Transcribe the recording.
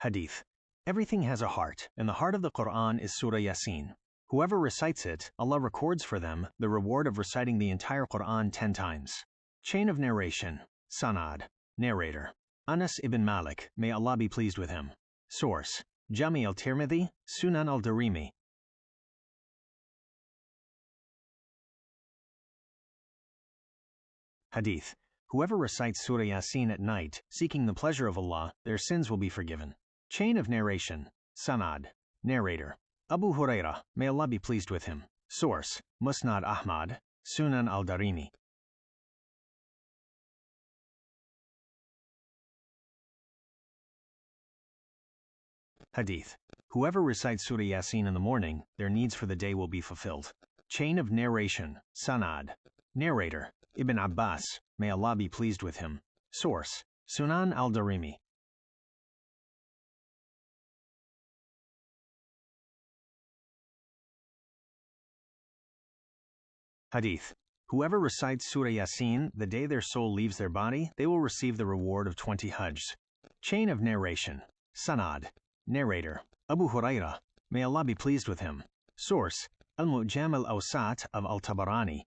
Hadith. Everything has a heart, and the heart of the Qur'an is Surah Yaseen. Whoever recites it, Allah records for them the reward of reciting the entire Qur'an 10 times. Chain of narration. Sanad. Narrator. Anas ibn Malik, may Allah be pleased with him. Source: Jami al-Tirmidhi, Sunan al-Darimi. Hadith. Whoever recites Surah Yaseen at night, seeking the pleasure of Allah, their sins will be forgiven. Chain of narration. Sanad. Narrator. Abu Hurairah, may Allah be pleased with him. Source: Musnad Ahmad, Sunan al-Darimi. Hadith. Whoever recites Surah Yaseen in the morning, their needs for the day will be fulfilled. Chain of narration. Sanad. Narrator. Ibn Abbas, may Allah be pleased with him. Source: Sunan al-Darimi. Hadith. Whoever recites Surah Yaseen the day their soul leaves their body, they will receive the reward of 20 Hajjs. Chain of narration. Sanad. Narrator. Abu Hurairah, may Allah be pleased with him. Source: Al-Mu'jam al-Awsat of al-Tabarani.